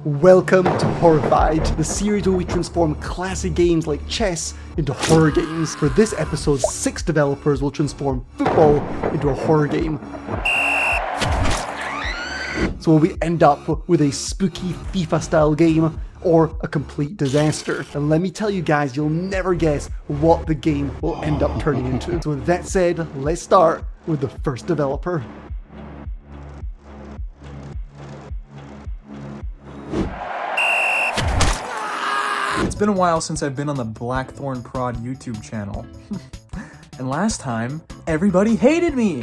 Welcome to Horrified, the series where we transform classic games like chess into horror games. For this episode, 6 developers will transform football into a horror game. So will we end up with a spooky FIFA-style game or a complete disaster? And let me tell you guys, you'll never guess what the game will end up turning into. So with that said, let's start with the first developer. It's been a while since I've been on the Blackthornprod YouTube channel. And last time, everybody hated me!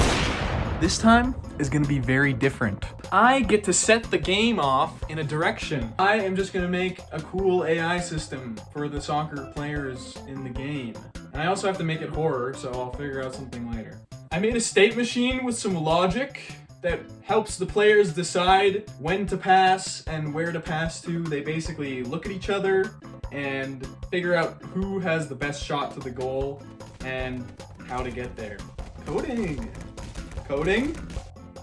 This time is gonna be very different. I get to set the game off in a direction. I am just gonna make a cool AI system for the soccer players in the game. And I also have to make it horror, so I'll figure out something later. I made a state machine with some logic that helps the players decide when to pass and where to pass to. They basically look at each other and figure out who has the best shot to the goal and how to get there. Coding. Coding.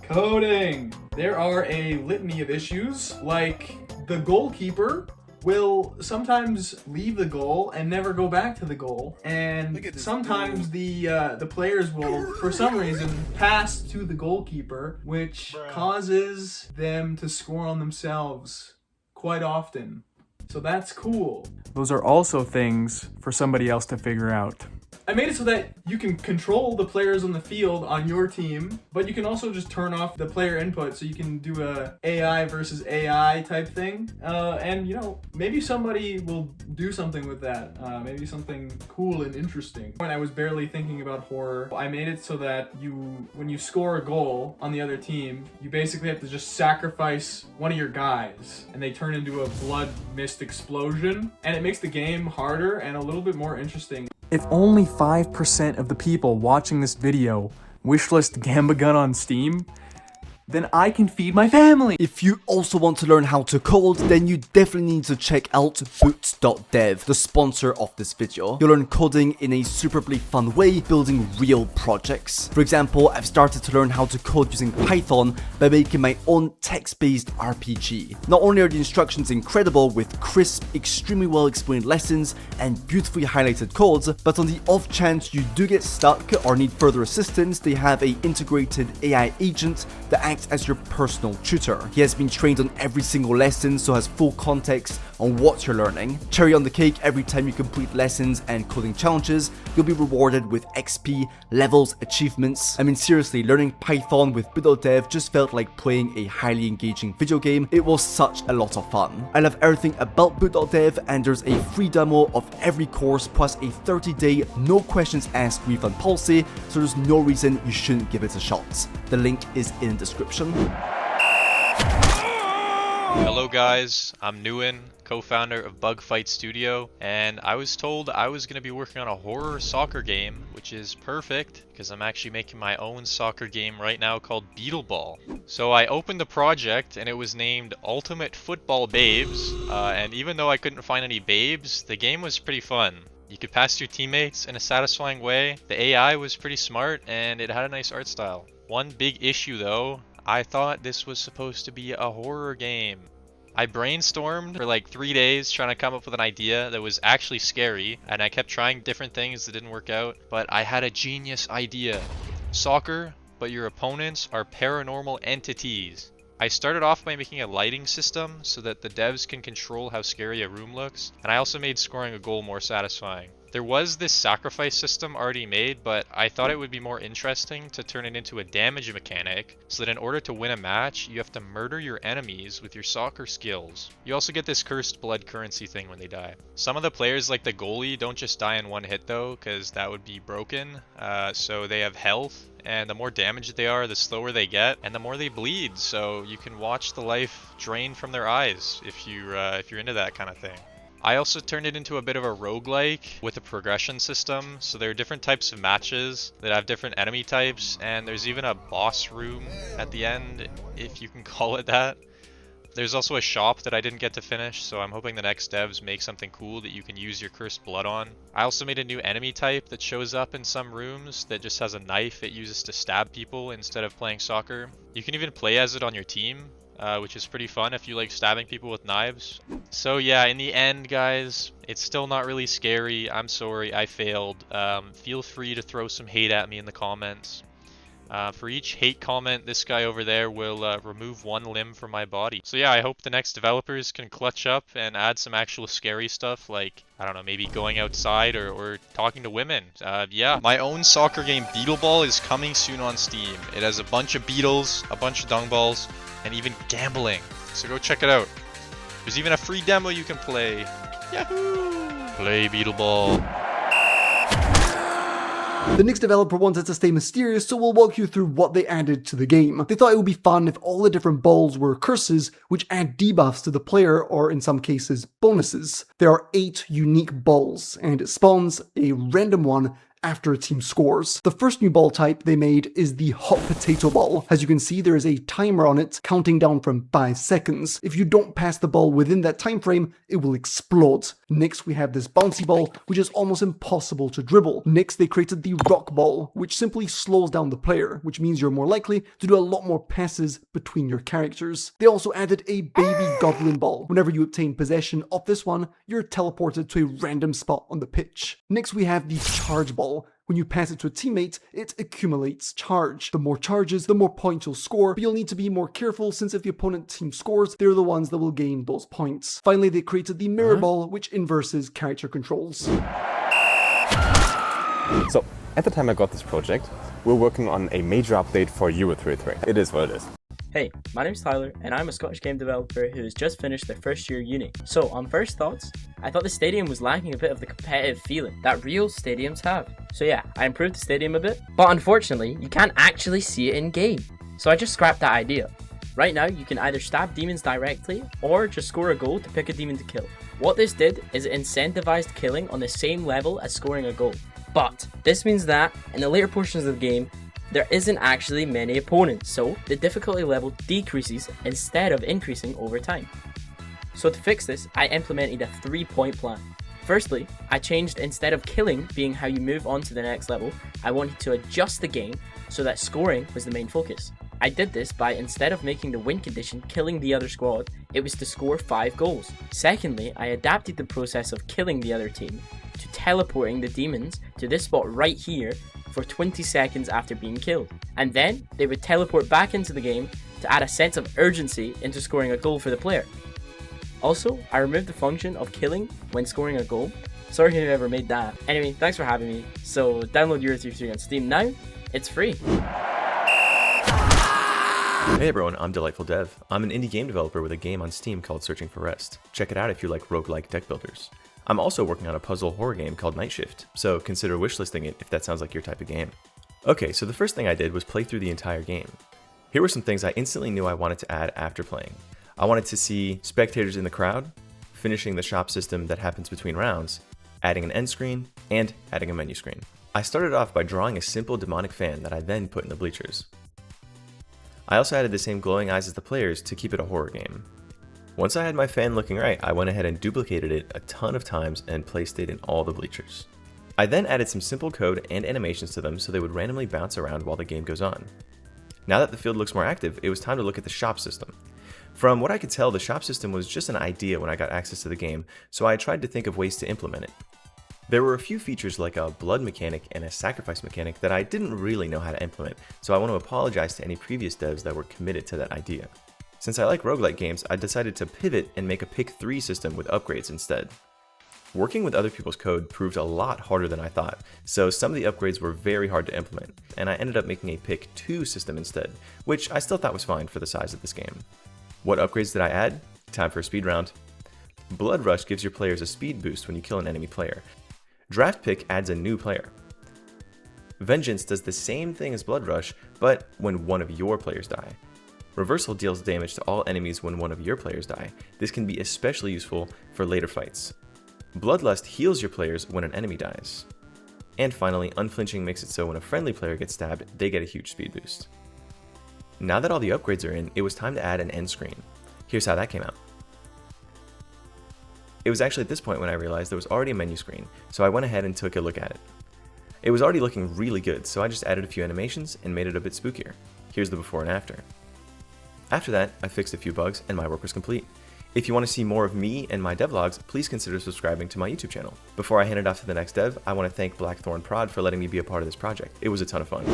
Coding. There are a litany of issues, like the goalkeeper will sometimes leave the goal and never go back to the goal, and sometimes the players will, for some reason, pass to the goalkeeper, which causes them to score on themselves quite often. So that's cool. Those are also things for somebody else to figure out. I made it so that you can control the players on the field on your team, but you can also just turn off the player input, so you can do a AI versus AI type thing. And you know, maybe somebody will do something with that. Maybe something cool and interesting. When I was barely thinking about horror, I made it so that when you score a goal on the other team, you basically have to just sacrifice one of your guys, and they turn into a blood mist explosion, and it makes the game harder and a little bit more interesting. If only 5% of the people watching this video wishlist Gamba Gun on Steam, then I can feed my family! If you also want to learn how to code, then you definitely need to check out Boot.dev, the sponsor of this video. You'll learn coding in a superbly fun way, building real projects. For example, I've started to learn how to code using Python by making my own text-based RPG. Not only are the instructions incredible with crisp, extremely well explained lessons and beautifully highlighted codes, but on the off chance you do get stuck or need further assistance, they have an integrated AI agent that acts as your personal tutor. He has been trained on every single lesson, so has full context on what you're learning. Cherry on the cake, every time you complete lessons and coding challenges, you'll be rewarded with XP, levels, achievements. I mean seriously, learning Python with Boot.dev just felt like playing a highly engaging video game. It was such a lot of fun. I love everything about Boot.dev, and there's a free demo of every course plus a 30-day no questions asked refund policy, so there's no reason you shouldn't give it a shot. The link is in the description. Hello guys, I'm Nuin, co-founder of Bug Fight Studio, and I was told I was going to be working on a horror soccer game, which is perfect because I'm actually making my own soccer game right now called Beetleball. So I opened the project and it was named Ultimate Football Babes, and even though I couldn't find any babes, the game was pretty fun. You could pass your teammates in a satisfying way, the AI was pretty smart, and it had a nice art style. One big issue though, I thought this was supposed to be a horror game. I brainstormed for like 3 days trying to come up with an idea that was actually scary, and I kept trying different things that didn't work out, but I had a genius idea. Soccer, but your opponents are paranormal entities. I started off by making a lighting system so that the devs can control how scary a room looks, and I also made scoring a goal more satisfying. There was this sacrifice system already made, but I thought it would be more interesting to turn it into a damage mechanic, so that in order to win a match, you have to murder your enemies with your soccer skills. You also get this cursed blood currency thing when they die. Some of the players, like the goalie, don't just die in one hit though, because that would be broken, so they have health, and the more damaged they are, the slower they get, and the more they bleed, so you can watch the life drain from their eyes if you're into that kind of thing. I also turned it into a bit of a roguelike with a progression system, so there are different types of matches that have different enemy types, and there's even a boss room at the end, if you can call it that. There's also a shop that I didn't get to finish, so I'm hoping the next devs make something cool that you can use your cursed blood on. I also made a new enemy type that shows up in some rooms that just has a knife it uses to stab people instead of playing soccer. You can even play as it on your team. which is pretty fun if you like stabbing people with knives. So yeah, in the end, guys, it's still not really scary. I'm sorry, I failed. Feel free to throw some hate at me in the comments. For each hate comment, this guy over there will remove one limb from my body. So yeah, I hope the next developers can clutch up and add some actual scary stuff, like, I don't know, maybe going outside or talking to women. Yeah, my own soccer game, Beetle Ball, is coming soon on Steam. It has a bunch of beetles, a bunch of dung balls, and even gambling. So go check it out. There's even a free demo you can play. Yahoo! Play Beetle Ball. The Nix developer wanted to stay mysterious, so we'll walk you through what they added to the game. They thought it would be fun if all the different balls were curses, which add debuffs to the player, or in some cases, bonuses. There are 8 unique balls, and it spawns a random one after a team scores. The first new ball type they made is the hot potato ball. As you can see, there is a timer on it counting down from 5 seconds. If you don't pass the ball within that time frame, it will explode. Next, we have this bouncy ball, which is almost impossible to dribble. Next, they created the rock ball, which simply slows down the player, which means you're more likely to do a lot more passes between your characters. They also added a baby goblin ball. Whenever you obtain possession of this one, you're teleported to a random spot on the pitch. Next, we have the charge ball. When you pass it to a teammate, it accumulates charge. The more charges, the more points you'll score, but you'll need to be more careful since if the opponent team scores, they're the ones that will gain those points. Finally, they created the mirror ball, which inverses character controls. So, at the time I got this project, we're working on a major update for Euro 33. It is what it is. Hey, my name's Tyler, and I'm a Scottish game developer who has just finished their first year uni. So, on first thoughts, I thought the stadium was lacking a bit of the competitive feeling that real stadiums have. So yeah, I improved the stadium a bit, but unfortunately, you can't actually see it in game. So I just scrapped that idea. Right now, you can either stab demons directly, or just score a goal to pick a demon to kill. What this did is it incentivized killing on the same level as scoring a goal. But this means that, in the later portions of the game, there isn't actually many opponents, so the difficulty level decreases instead of increasing over time. So to fix this, I implemented a 3-point plan. Firstly, I changed instead of killing being how you move on to the next level, I wanted to adjust the game so that scoring was the main focus. I did this by, instead of making the win condition killing the other squad, it was to score 5 goals. Secondly, I adapted the process of killing the other team to teleporting the demons to this spot right here for 20 seconds after being killed. And then they would teleport back into the game to add a sense of urgency into scoring a goal for the player. Also, I removed the function of killing when scoring a goal. Sorry whoever made that. Anyway, thanks for having me. So download Euro 33 on Steam now. It's free. Hey everyone, I'm Delightful Dev. I'm an indie game developer with a game on Steam called Searching for Rest. Check it out if you like roguelike deck builders. I'm also working on a puzzle horror game called Night Shift, so consider wishlisting it if that sounds like your type of game. Okay, so the first thing I did was play through the entire game. Here were some things I instantly knew I wanted to add after playing. I wanted to see spectators in the crowd, finishing the shop system that happens between rounds, adding an end screen, and adding a menu screen. I started off by drawing a simple demonic fan that I then put in the bleachers. I also added the same glowing eyes as the players to keep it a horror game. Once I had my fan looking right, I went ahead and duplicated it a ton of times and placed it in all the bleachers. I then added some simple code and animations to them so they would randomly bounce around while the game goes on. Now that the field looks more active, it was time to look at the shop system. From what I could tell, the shop system was just an idea when I got access to the game, so I tried to think of ways to implement it. There were a few features like a blood mechanic and a sacrifice mechanic that I didn't really know how to implement, so I want to apologize to any previous devs that were committed to that idea. Since I like roguelike games, I decided to pivot and make a pick 3 system with upgrades instead. Working with other people's code proved a lot harder than I thought, so some of the upgrades were very hard to implement, and I ended up making a pick 2 system instead, which I still thought was fine for the size of this game. What upgrades did I add? Time for a speed round. Blood Rush gives your players a speed boost when you kill an enemy player. Draft Pick adds a new player. Vengeance does the same thing as Blood Rush, but when one of your players die. Reversal deals damage to all enemies when one of your players die. This can be especially useful for later fights. Bloodlust heals your players when an enemy dies. And finally, Unflinching makes it so when a friendly player gets stabbed, they get a huge speed boost. Now that all the upgrades are in, it was time to add an end screen. Here's how that came out. It was actually at this point when I realized there was already a menu screen, so I went ahead and took a look at it. It was already looking really good, so I just added a few animations and made it a bit spookier. Here's the before and after. After that, I fixed a few bugs and my work was complete. If you want to see more of me and my devlogs, please consider subscribing to my YouTube channel. Before I hand it off to the next dev, I want to thank Blackthornprod for letting me be a part of this project. It was a ton of fun.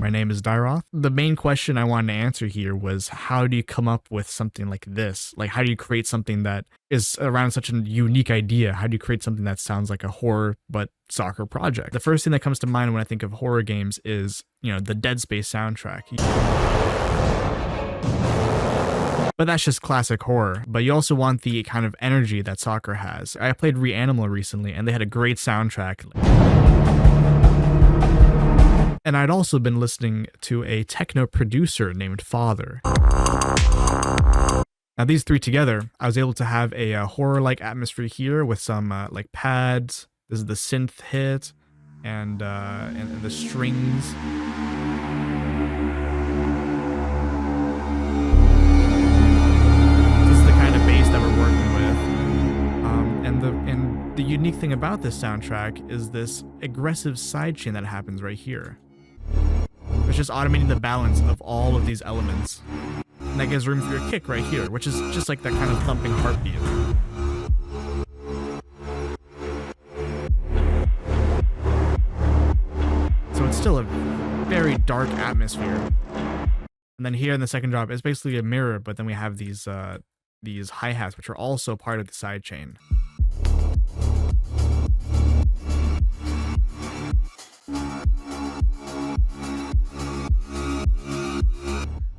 My name is Dyroth. The main question I wanted to answer here was, how do you come up with something like this? Like, how do you create something that is around such a unique idea? How do you create something that sounds like a horror but soccer project? The first thing that comes to mind when I think of horror games is, the Dead Space soundtrack. But that's just classic horror. But you also want the kind of energy that soccer has. I played Reanimal recently, and they had a great soundtrack. And I'd also been listening to a techno producer named Father. Now these three together, I was able to have a horror-like atmosphere here with some like pads. This is the synth hit, and the strings. That we're working with, and the unique thing about this soundtrack is this aggressive sidechain that happens right here. It's just automating the balance of all of these elements, and that gives room for your kick right here, which is just like that kind of thumping heartbeat. So it's still a very dark atmosphere. And then here in the second drop, it's basically a mirror, but then we have these hi-hats, which are also part of the sidechain.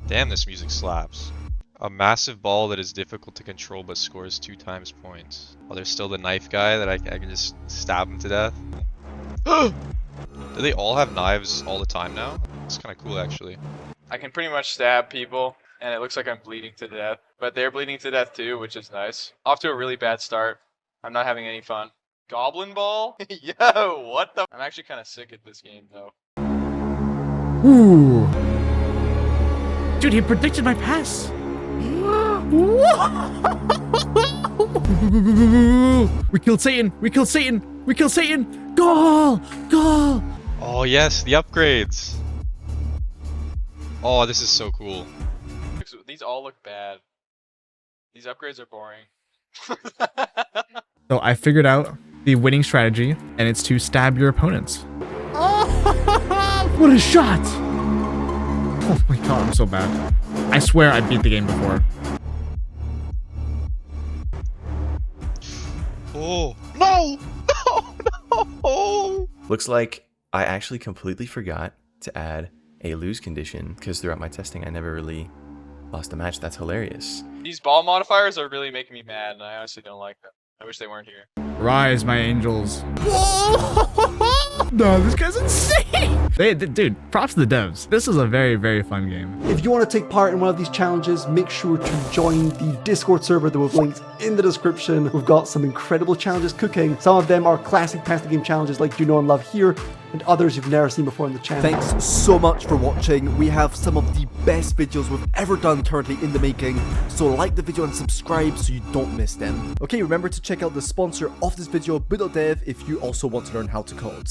Damn, this music slaps. A massive ball that is difficult to control but scores 2 times points. Oh, there's still the knife guy that I can just stab him to death. Do they all have knives all the time now? It's kind of cool, actually. I can pretty much stab people, and it looks like I'm bleeding to death. But they're bleeding to death too, which is nice. Off to a really bad start. I'm not having any fun. Goblin ball? Yo, what the? I'm actually kind of sick at this game, though. Ooh. Dude, he predicted my pass. We killed Satan. We killed Satan. We killed Satan. Goal! Goal! Oh, yes, the upgrades. Oh, this is so cool. These all look bad. These upgrades are boring. So I figured out the winning strategy, and it's to stab your opponents. Oh, what a shot! Oh my god, I'm so bad. I swear I beat the game before. Oh, no! No, no! Looks like I actually completely forgot to add a lose condition, because throughout my testing I never really lost a match. That's hilarious. These ball modifiers are really making me mad, and I honestly don't like them. I wish they weren't here. Rise, my angels. No, this guy's insane. Dude, props to the devs. This is a very, very fun game. If you want to take part in one of these challenges, make sure to join the Discord server that we've linked in the description. We've got some incredible challenges cooking. Some of them are classic past the game challenges like You Know and Love Here, and others you've never seen before on the channel. Thanks so much for watching. We have some of the best videos we've ever done currently in the making, so like the video and subscribe so you don't miss them. Okay, remember to check out the sponsor of this video, Boot.dev, if you also want to learn how to code.